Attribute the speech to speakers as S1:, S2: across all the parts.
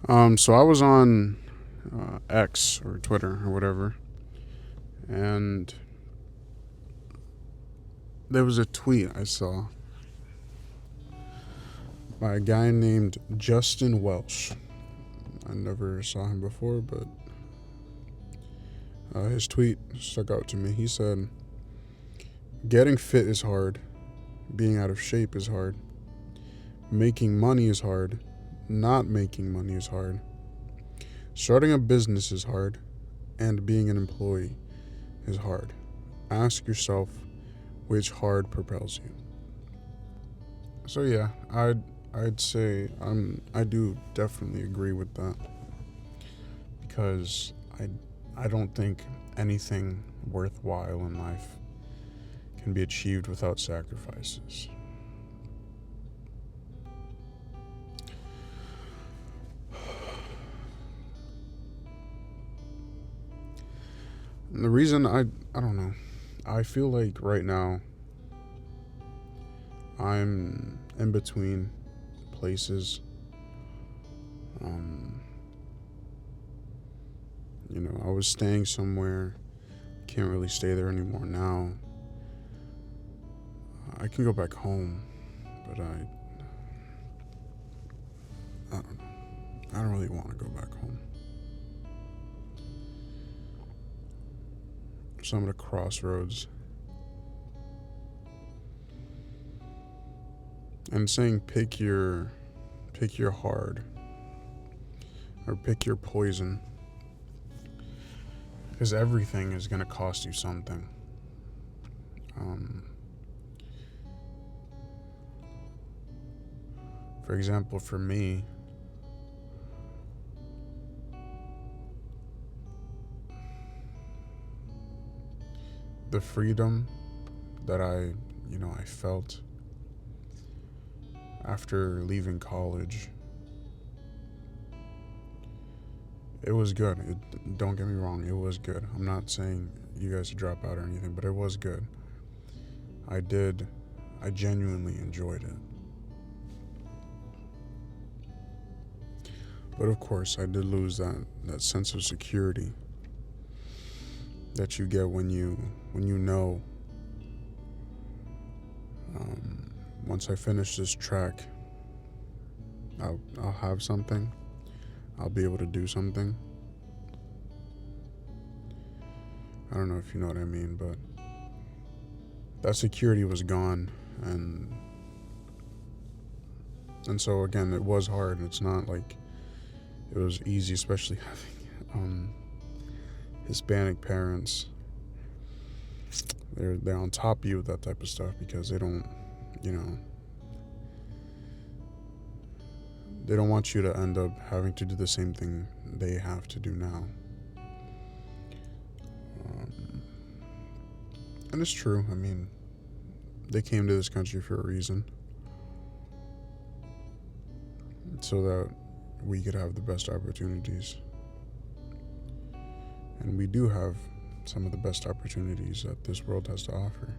S1: So I was on X or Twitter or whatever, and there was a tweet I saw by a guy named Justin Welsh. I never saw him before, but his tweet stuck out to me. He said, "Getting fit is hard, being out of shape is hard, making money is hard, not making money is hard, starting a business is hard, and being an employee is hard. Ask yourself which hard propels you." So yeah, I'd say I do definitely agree with that because I don't think anything worthwhile in life can be achieved without sacrifices. And the reason I don't know, I feel like right now I'm in between places. Um, I was staying somewhere, can't really stay there anymore now. I can go back home, but I don't know. I don't really want to go back home. So I'm at a crossroads. And saying pick your hard or pick your poison because everything is going to cost you something. Um, for example, for me, the freedom that I felt after leaving college, it was good. Don't get me wrong, it was good. I'm not saying you guys should drop out or anything, but it was good. I did. I genuinely enjoyed it. But of course, I did lose that sense of security that you get when you know. Um, Once I finish this track, I'll have something. I'll be able to do something. I don't know if you know what I mean, but that security was gone, and so again, it was hard. It's not like it was easy, especially having Hispanic parents. They're on top of you with that type of stuff because you know, they don't want you to end up having to do the same thing they have to do now. Um, and it's true. I mean, they came to this country for a reason, so that we could have the best opportunities. And we do have some of the best opportunities that this world has to offer.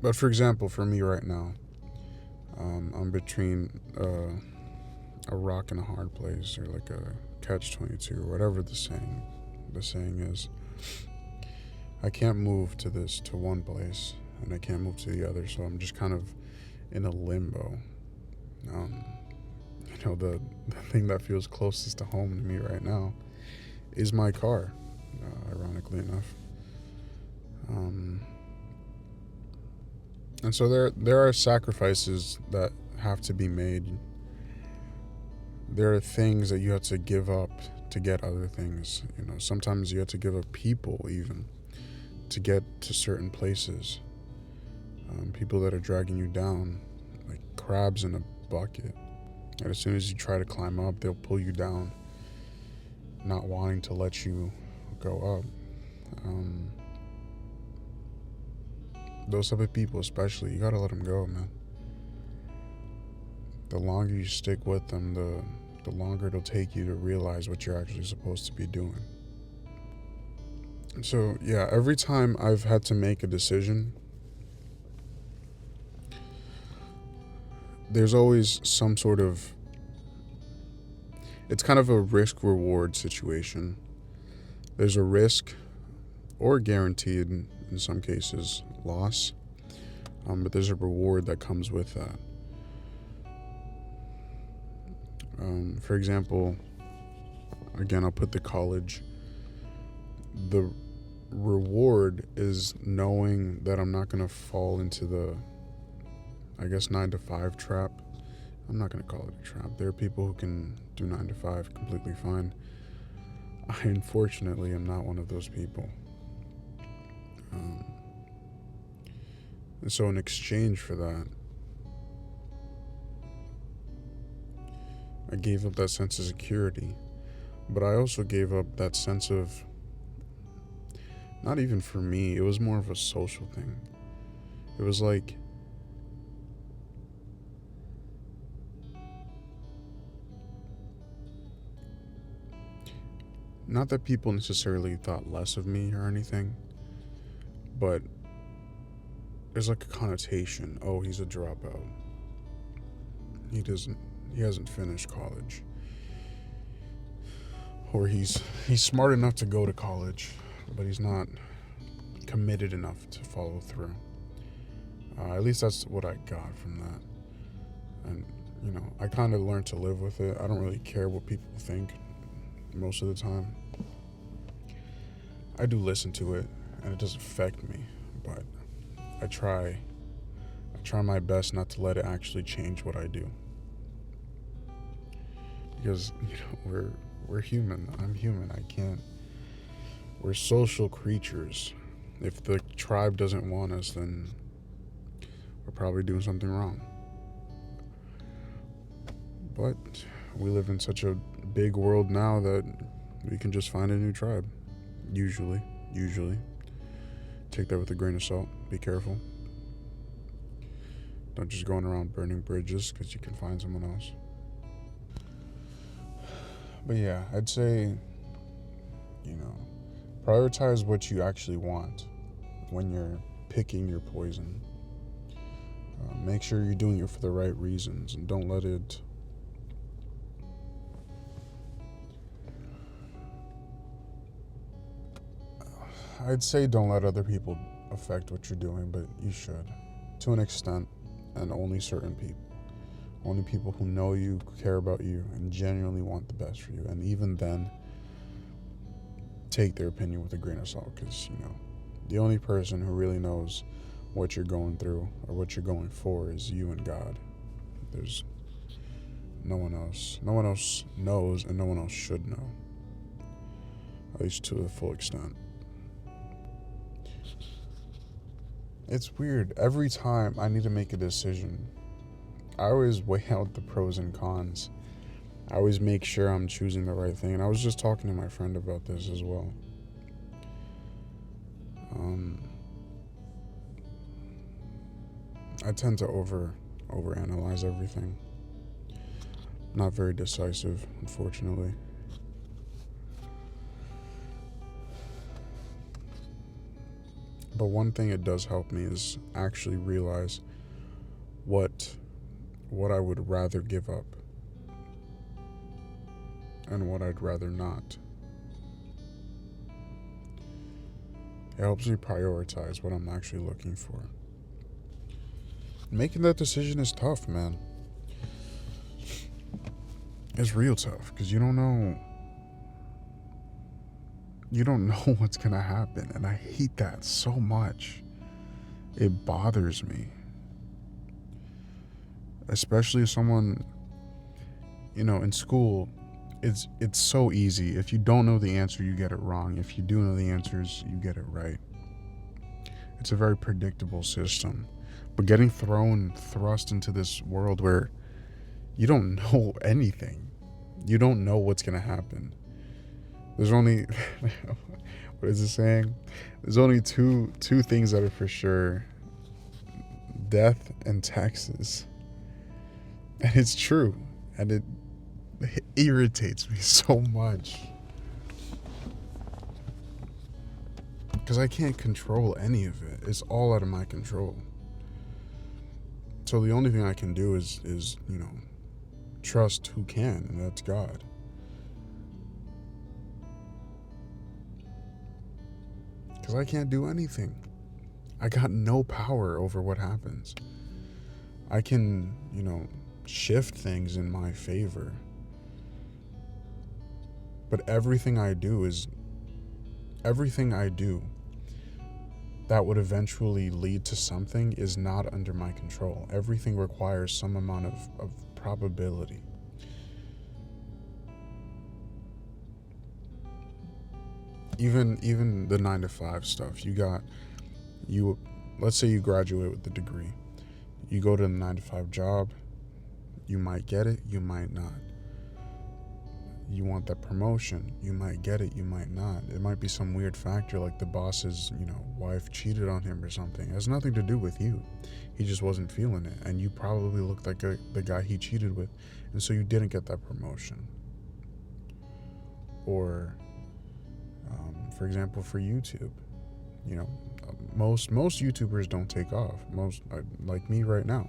S1: But for example, for me right now, I'm between a rock and a hard place, or like a catch 22, or whatever the saying is. I can't move to one place, and I can't move to the other, so I'm just kind of in a limbo. Um, the thing that feels closest to home to me right now is my car, ironically enough. Um, and so there are sacrifices that have to be made. There are things that you have to give up to get other things. Sometimes you have to give up people even to get to certain places. People that are dragging you down, like crabs in a bucket. And as soon as you try to climb up, they'll pull you down, not wanting to let you go up. Um, those type of people, especially, you gotta let them go, man. The longer you stick with them, the longer it'll take you to realize what you're actually supposed to be doing. So yeah, every time I've had to make a decision, there's always some sort of, it's kind of a risk reward situation. There's a risk or guaranteed, in some cases, loss, but there's a reward that comes with that. For example, again, I'll put the college. The reward is knowing that I'm not going to fall into the, I guess, 9 to 5 trap. I'm not going to call it a trap. There are people who can do 9 to 5 completely fine. I, unfortunately, am not one of those people. And so in exchange for that, I gave up that sense of security, but I also gave up that sense of, not even for me, it was more of a social thing. It was like, not that people necessarily thought less of me or anything, but there's like a connotation. Oh, he's a dropout. He hasn't finished college. Or he's smart enough to go to college, but he's not committed enough to follow through. At least that's what I got from that. And, I kind of learned to live with it. I don't really care what people think most of the time. I do listen to it, and it does affect me, but I try my best not to let it actually change what I do. Because, we're human. I'm human. I can't. We're social creatures. If the tribe doesn't want us, then we're probably doing something wrong. But we live in such a big world now that we can just find a new tribe. Usually. Take that with a grain of salt. Be careful. Don't just go around burning bridges because you can find someone else. But yeah, I'd say, prioritize what you actually want when you're picking your poison. Make sure you're doing it for the right reasons, and don't let it I'd say don't let other people affect what you're doing, but you should, to an extent, and only certain people. Only people who know you, care about you, and genuinely want the best for you. And even then, take their opinion with a grain of salt, because, the only person who really knows what you're going through or what you're going for is you and God. There's no one else. No one else knows, and no one else should know, at least to the full extent. It's weird. Every time I need to make a decision, I always weigh out the pros and cons. I always make sure I'm choosing the right thing. And I was just talking to my friend about this as well. I tend to overanalyze everything. Not very decisive, unfortunately. But one thing it does help me is actually realize what I would rather give up and what I'd rather not. It helps me prioritize what I'm actually looking for. Making that decision is tough, man. It's real tough because you don't know what's gonna happen, and I hate that so much. It bothers me, especially if someone, in school. It's so easy. If you don't know the answer, you get it wrong. If you do know the answers, you get it right. It's a very predictable system. But getting thrust into this world where you don't know anything, you don't know what's gonna happen. There's only what is it saying? There's only two things that are for sure: death and taxes. And it's true, and it irritates me so much because I can't control any of it. It's all out of my control. So the only thing I can do is trust who can, and that's God. Because I can't do anything. I got no power over what happens. I can, shift things in my favor. But everything I do that would eventually lead to something is not under my control. Everything requires some amount of probability. Even the 9 to 5 stuff. Let's say you graduate with the degree. You go to the 9 to 5 job, you might get it, you might not. You want that promotion, you might get it, you might not. It might be some weird factor like the boss's, wife cheated on him or something. It has nothing to do with you. He just wasn't feeling it, and you probably looked like the guy he cheated with, and so you didn't get that promotion. Or, for example, for YouTube, most YouTubers don't take off. Most, like me right now,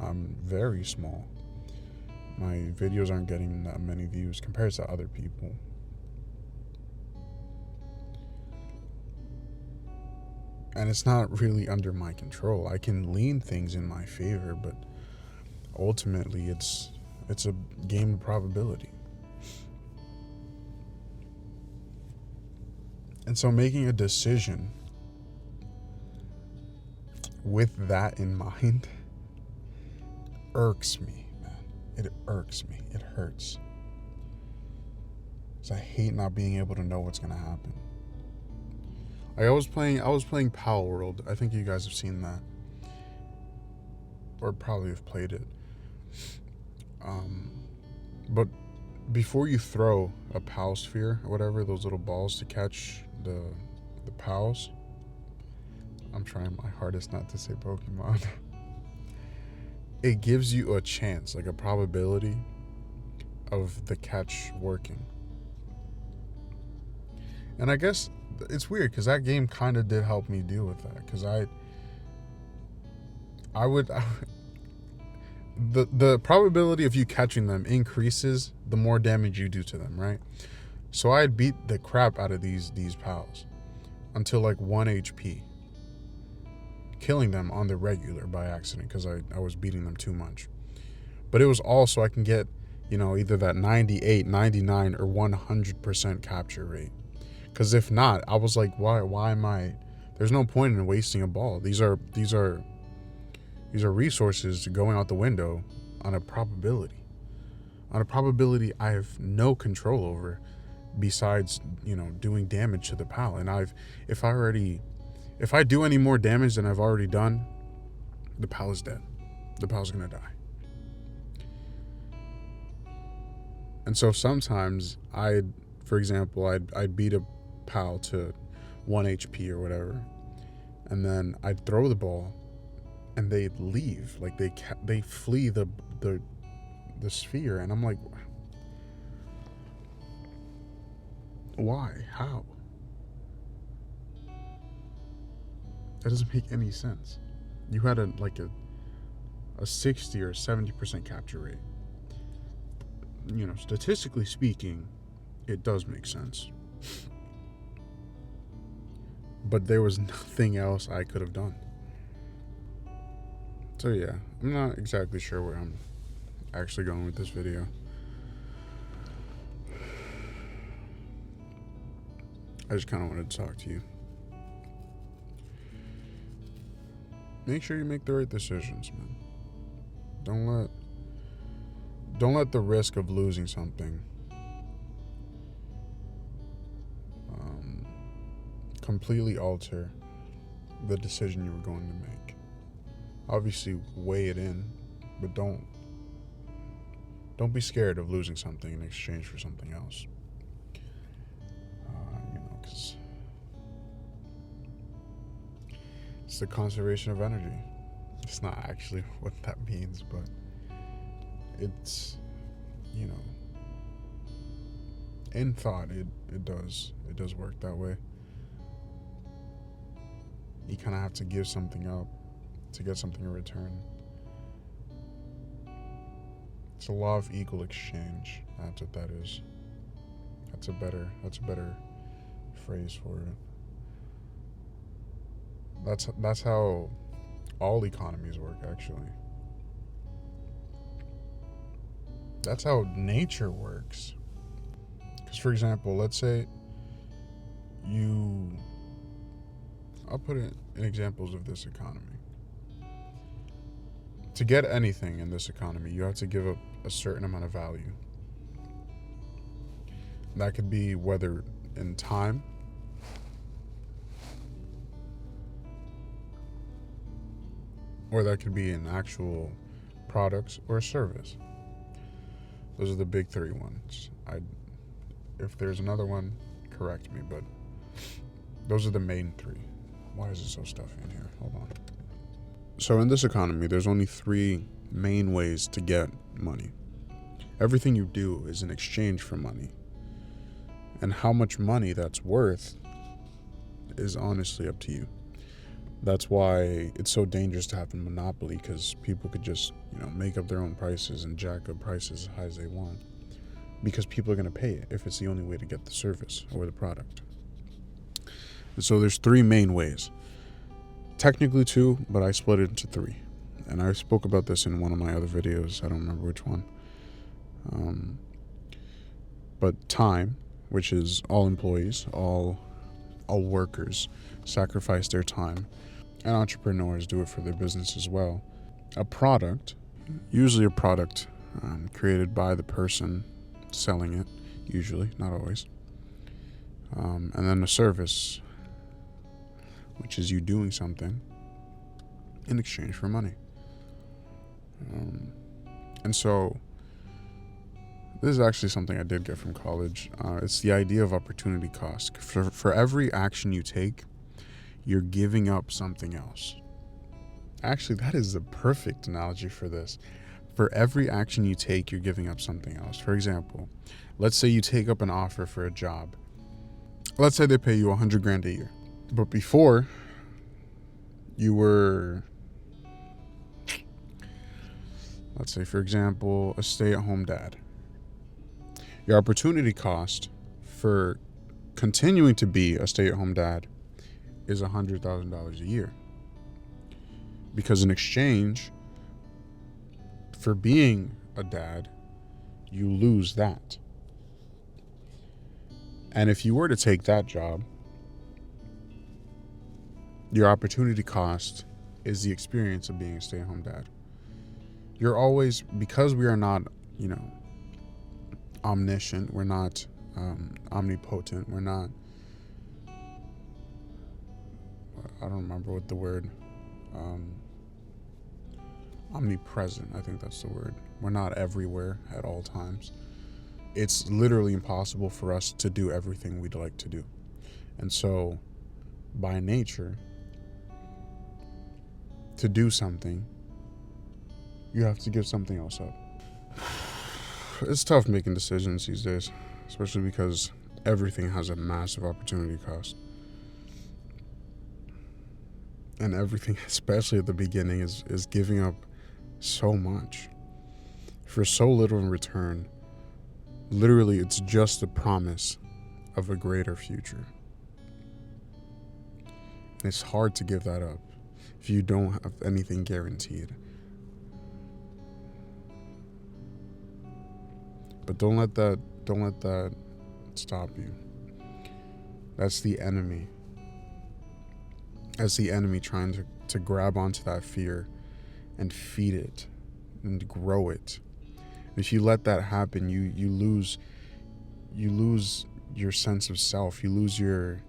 S1: I'm very small. My videos aren't getting that many views compared to other people. And it's not really under my control. I can lean things in my favor, but ultimately it's a game of probability. And so making a decision with that in mind irks me, man. It irks me. It hurts. Because I hate not being able to know what's going to happen. I was playing Pal World. I think you guys have seen that. Or probably have played it. But before you throw a Pal sphere or whatever, those little balls to catch the Pals, I'm trying my hardest not to say Pokemon. It gives you a chance, like a probability of the catch working. And I guess it's weird because that game kind of did help me deal with that. Because the probability of you catching them increases the more damage you do to them, right? So I'd beat the crap out of these pals until like 1 HP, killing them on the regular by accident because I was beating them too much. But it was all so I can get, either that 98, 99, or 100% capture rate. Because if not, I was like, why am I? There's no point in wasting a ball. These are resources going out the window on a probability. On a probability I have no control over, besides doing damage to the pal. And if I do any more damage than I've already done, the pal is dead. The pal's gonna die. And so sometimes I'd beat a pal to 1 HP or whatever, and then I'd throw the ball, and they'd leave, like they flee the sphere, and I'm like, why? How? That doesn't make any sense. You had a 60 or 70% capture rate. Statistically speaking, it does make sense. But there was nothing else I could have done. So yeah, I'm not exactly sure where I'm actually going with this video. I just kind of wanted to talk to you. Make sure you make the right decisions, man. Don't let the risk of losing something completely alter the decision you were going to make. Obviously, weigh it in, but don't be scared of losing something in exchange for something else. Because it's the conservation of energy. It's not actually what that means, but it's, in thought, it does work that way. You kind of have to give something up to get something in return. It's a law of equal exchange. That's what that is. That's a better phrase for it. That's how all economies work, actually. That's how nature works. Because, for example, let's say I'll put it in examples of this economy. To get anything in this economy, you have to give up a certain amount of value. That could be whether in time, or that could be in actual products or service. Those are the big three ones. If there's another one, correct me, but those are the main three. Why is it so stuffy in here? Hold on. So in this economy, there's only three main ways to get money. Everything you do is in exchange for money. And how much money that's worth is honestly up to you. That's why it's so dangerous to have a monopoly, because people could just, make up their own prices and jack up prices as high as they want. Because people are going to pay it if it's the only way to get the service or the product. And so there's three main ways. Technically two, but I split it into three. And I spoke about this in one of my other videos. I don't remember which one. But time, which is all employees, all workers sacrifice their time. And entrepreneurs do it for their business as well. A product, usually a product created by the person selling it, usually, not always. And then a service, which is you doing something in exchange for money. And so this is actually something I did get from college. It's the idea of opportunity cost. For every action you take, you're giving up something else. Actually, that is the perfect analogy for this. For every action you take, you're giving up something else. For example, let's say you take up an offer for a job. Let's say they pay you $100,000 a year. But before, you were, let's say, for example, a stay-at-home dad. Your opportunity cost for continuing to be a stay-at-home dad is $100,000 a year. Because in exchange for being a dad, you lose that. And if you were to take that job, your opportunity cost is the experience of being a stay-at-home dad. You're always, because we are not, omniscient, we're not omnipotent, we're not, I don't remember what the word, omnipresent, I think that's the word. We're not everywhere at all times. It's literally impossible for us to do everything we'd like to do. And so, by nature, to do something, you have to give something else up. It's tough making decisions these days, especially because everything has a massive opportunity cost. And everything, especially at the beginning, is giving up so much for so little in return. Literally, it's just the promise of a greater future. And it's hard to give that up if you don't have anything guaranteed. But don't let that stop you. That's the enemy. That's the enemy trying to grab onto that fear and feed it and grow it. If you let that happen, you lose your sense of self. You lose your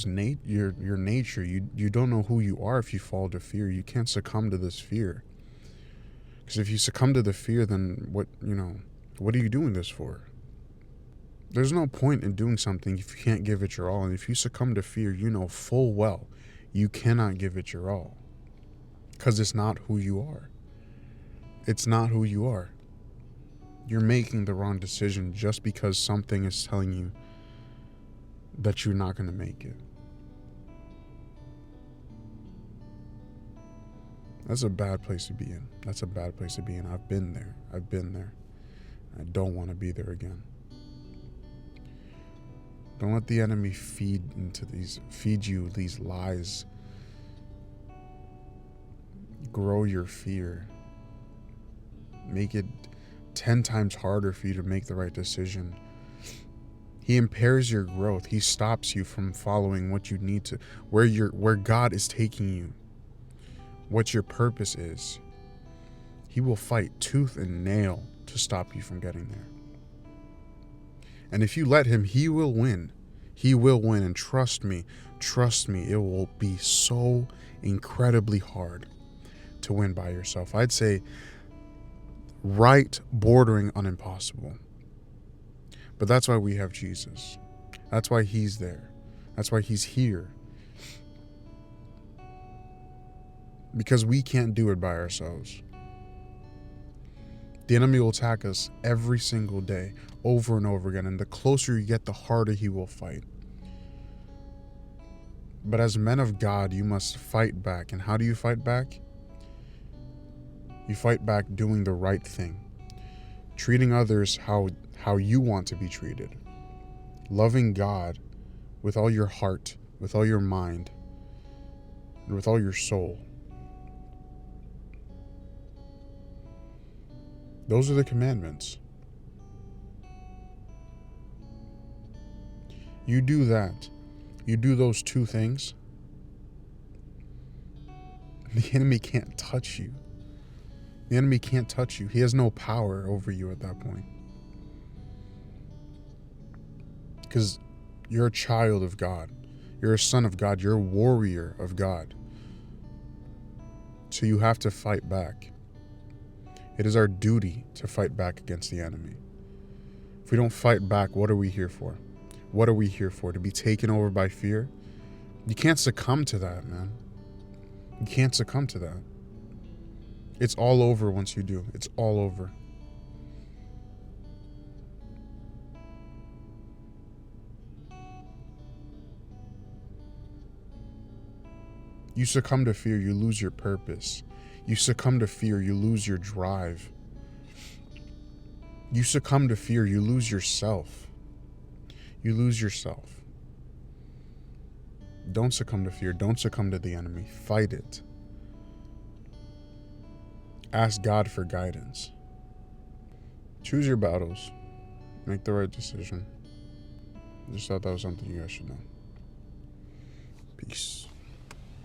S1: nature. You don't know who you are if you fall to fear. You can't succumb to this fear. Because if you succumb to the fear, then what are you doing this for? There's no point in doing something if you can't give it your all. And if you succumb to fear, you know full well you cannot give it your all. Because it's not who you are. It's not who you are. You're making the wrong decision just because something is telling you that you're not going to make it. That's a bad place to be in. That's a bad place to be in. I've been there. I've been there. I don't want to be there again. Don't let the enemy feed you these lies. Grow your fear. Make it 10 times harder for you to make the right decision. He impairs your growth. He stops you from following what you need to, where God is taking you, what your purpose is. He will fight tooth and nail to stop you from getting there. And if you let him, he will win. He will win. And trust me, it will be so incredibly hard to win by yourself. I'd say right bordering on impossible. But that's why we have Jesus. That's why he's there. That's why he's here. Because we can't do it by ourselves. The enemy will attack us every single day, over and over again. And the closer you get, the harder he will fight. But as men of God, you must fight back. And how do you fight back? You fight back doing the right thing. Treating others how you want to be treated. Loving God with all your heart, with all your mind, and with all your soul. Those are the commandments. You do that. You do those two things. The enemy can't touch you. The enemy can't touch you. He has no power over you at that point. Because you're a child of God. You're a son of God. You're a warrior of God. So you have to fight back. It is our duty to fight back against the enemy. If we don't fight back, what are we here for? What are we here for? To be taken over by fear? You can't succumb to that, man. You can't succumb to that. It's all over once you do. It's all over. You succumb to fear, you lose your purpose. You succumb to fear, you lose your drive. You succumb to fear, you lose yourself. You lose yourself. Don't succumb to fear. Don't succumb to the enemy. Fight it. Ask God for guidance. Choose your battles. Make the right decision. Just thought that was something you guys should know. Peace.